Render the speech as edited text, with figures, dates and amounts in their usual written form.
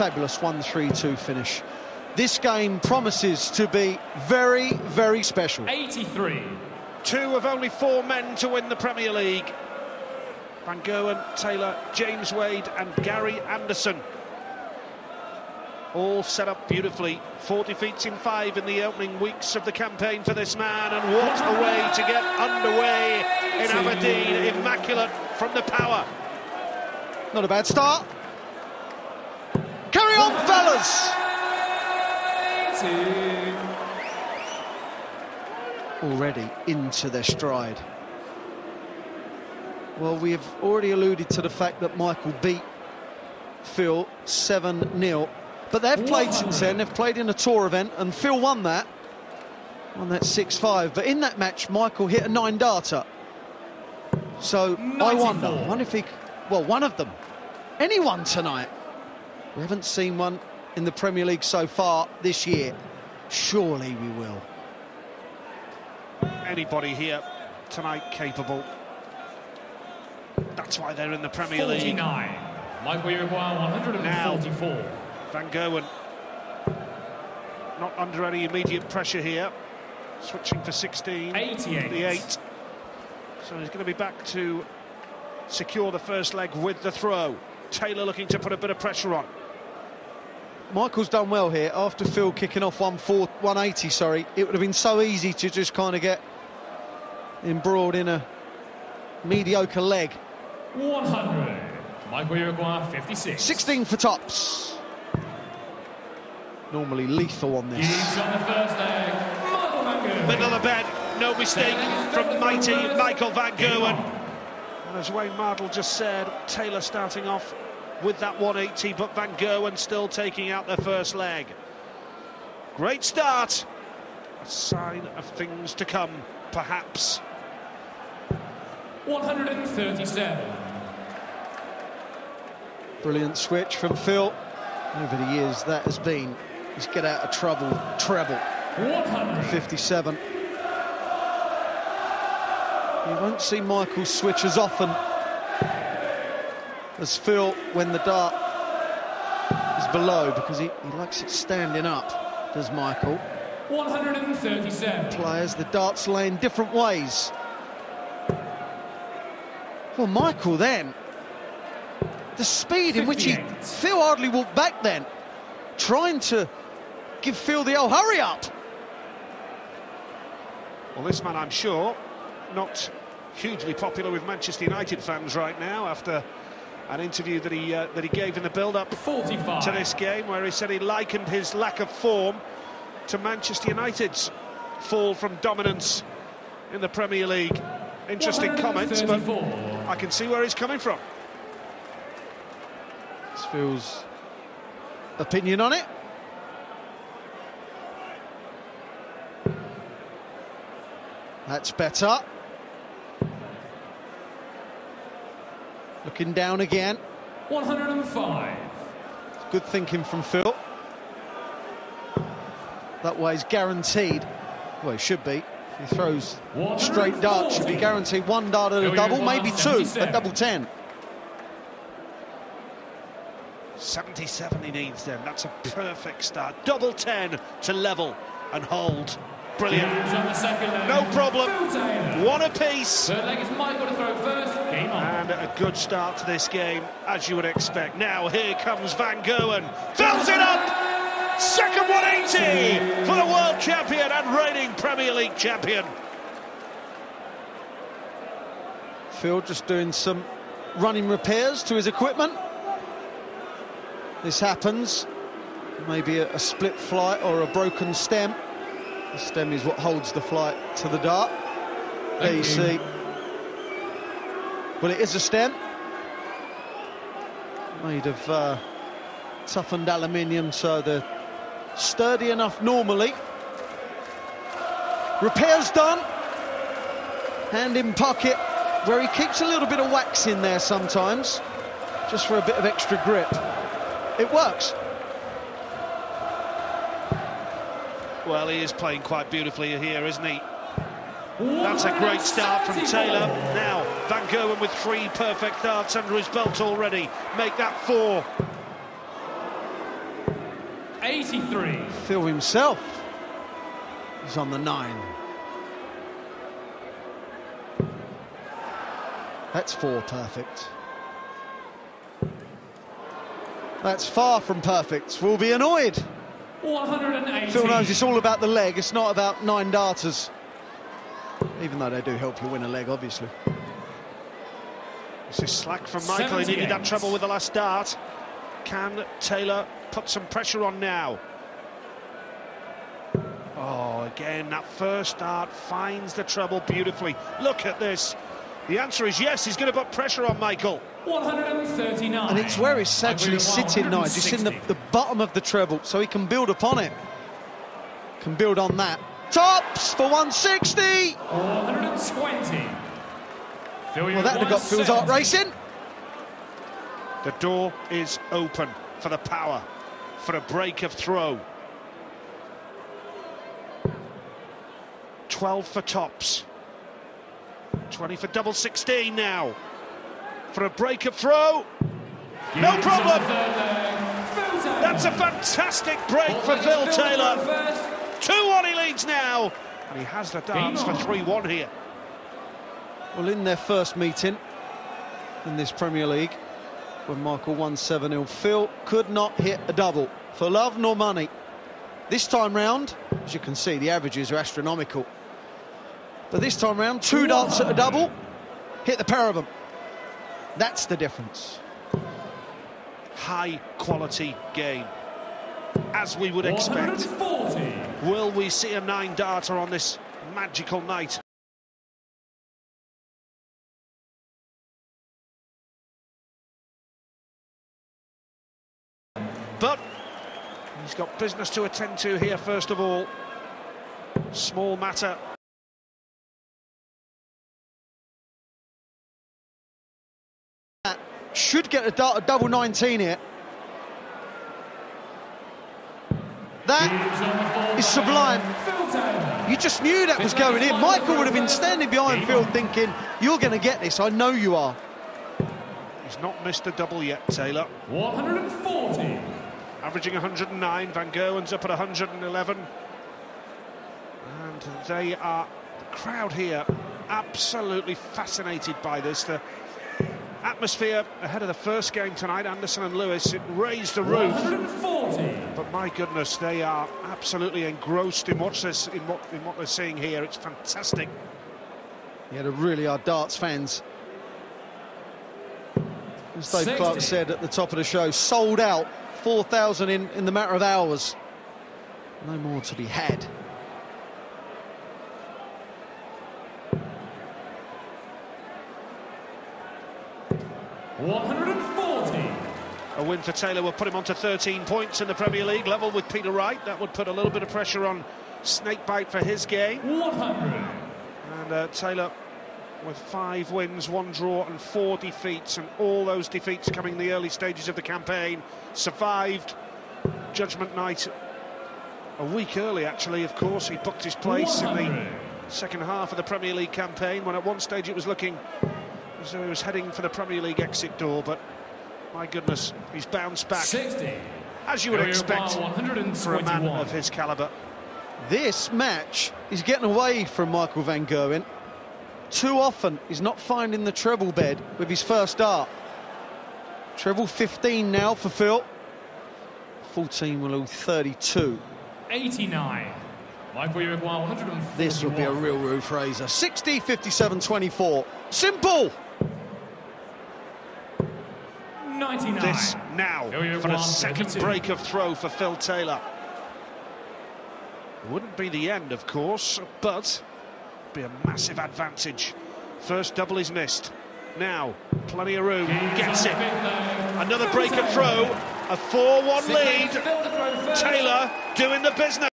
fabulous 1-3-2 finish. This game promises to be very, very special. 83. 2 of only 4 men to win the Premier League. Van Gerwen, Taylor, James Wade and Gary Anderson. All set up beautifully. 4 defeats in 5 in the opening weeks of the campaign for this man, and what a way to get underway in Aberdeen. Immaculate from the power. Not a bad start. Carry on, fellas! Already into their stride. Well, we have already alluded to the fact that Michael beat Phil 7-0. But they've played since then. They've played in a tour event, and Phil won that 6-5. But in that match, Michael hit a 9-darter. So 94. I wonder if he... Well, one of them. Anyone tonight. We haven't seen one in the Premier League so far this year. Surely we will. Anybody here tonight capable. That's why they're in the Premier 49. League. Michael, you require 144. Now, Van Gerwen not under any immediate pressure here. Switching for 16. 88. The 8. So he's going to be back to secure the first leg with the throw. Taylor looking to put a bit of pressure on. Michael's done well here. After Phil kicking off 180, sorry, it would have been so easy to just kind of get embroiled in a mediocre leg. 100. Michael, you require 56. 16 for tops. Normally lethal on this. He's on the first leg. Michael Van Gerwen. Middle of the bed, no mistake from mighty Michael Van Gerwen. And as Wayne Mardle just said, Taylor starting off with that 180, but Van Gerwen still taking out their first leg. Great start. A sign of things to come, perhaps. 137. Brilliant switch from Phil. Over the years, that has been his get out of trouble treble. 57. You won't see Michael switch as often as Phil when the dart is below, because he likes it standing up, does Michael. 137. Players, the darts laying different ways. Well, Michael then, the speed in which Phil hardly walked back then, trying to give Phil the old hurry up. Well, this man, I'm sure, not hugely popular with Manchester United fans right now, after an interview that he gave in the build-up to this game, where he said he likened his lack of form to Manchester United's fall from dominance in the Premier League. Interesting comments, but I can see where he's coming from. It's Phil's opinion on it. That's better. Looking down again. 105. Good thinking from Phil. That way's guaranteed. Well, it should be. If he throws straight darts, should be guaranteed 1 dart at a double, maybe 2 at double 10. 77 he needs then. That's a perfect start. Double 10 to level and hold. Brilliant. No problem. 1 apiece. Third leg is Michael to throw first. Game on. And a good start to this game, as you would expect. Now here comes Van Gerwen. Fills it up. Second 180 for the world champion and reigning Premier League champion. Phil just doing some running repairs to his equipment. This happens. Maybe a split flight or a broken stem. The stem is what holds the flight to the dart. There you see. Well, it is a stem. Made of toughened aluminium, so they're sturdy enough normally. Repairs done. Hand in pocket, where he keeps a little bit of wax in there sometimes, just for a bit of extra grip. It works. Well, he is playing quite beautifully here, isn't he? That's a great start from Taylor. Now, Van Gerwen with 3 perfect darts under his belt already. Make that 4. 83. Phil himself is on the 9. That's 4 perfect. That's far from perfect. We'll be annoyed. 180. Phil knows it's all about the leg, it's not about 9 darters. Even though they do help you win a leg, obviously. This is slack from Michael. He needed that treble with the last dart. Can Taylor put some pressure on now? Oh, again, that first dart finds the treble beautifully. Look at this. The answer is yes, he's going to put pressure on Michael. 139. And it's where it's actually sitting now, just in the bottom of the treble, so he can build upon it. Can build on that. Tops for 160. 120. Well, that would have got Phil's heart racing. The door is open for the power, for a break of throw. 12 for tops. 20 for double 16 now. For a break of throw. No problem. That's a fantastic break for Phil Taylor. 2-1 he leads now. And he has the darts for 3-1 here. Well, in their first meeting in this Premier League, when Michael won 7-0, Phil could not hit a double for love nor money. This time round, as you can see, the averages are astronomical. But this time round, 2 darts at a double, hit the pair of them. That's the difference. High quality game, as we would expect. 140. Will we see a 9-darter on this magical night? But he's got business to attend to here first of all. Small matter. Should get a double 19 here. That is sublime. You just knew that was going in. Michael would have been standing behind Phil thinking, you're going to get this, I know you are. He's not missed a double yet, Taylor. 140. Averaging 109, Van Gerwen's up at 111. And they are, the crowd here, absolutely fascinated by this. The atmosphere ahead of the first game tonight, Anderson and Lewis, it raised the roof. 140. But my goodness, they are absolutely engrossed in what they're seeing here. It's fantastic. Yeah, they really are darts fans. As Dave Clark said at the top of the show, sold out, 4,000 in the matter of hours. No more to be had. A win for Taylor will put him on to 13 points in the Premier League, level with Peter Wright. That would put a little bit of pressure on Snakebite for his game. 100. And Taylor with 5 wins, 1 draw and 4 defeats, and all those defeats coming in the early stages of the campaign. Survived Judgment Night a week early, actually, of course. He booked his place 100. In the second half of the Premier League campaign, when at one stage it was looking as though he was heading for the Premier League exit door, but my goodness, he's bounced back. 60. As you would expect for a man of his calibre. This match is getting away from Michael van Gerwen. Too often he's not finding the treble bed with his first dart. Treble 15 now for Phil. 14 will lose 32. 89. Michael, you require 141. This would be a real roof raiser. 60, 57, 24. Simple! 99. This now for a second 32. Break of throw for Phil Taylor. Wouldn't be the end, of course, but be a massive advantage. First double is missed. Now, plenty of room, gets it. Another break of throw, a 4-1 lead. Taylor doing the business.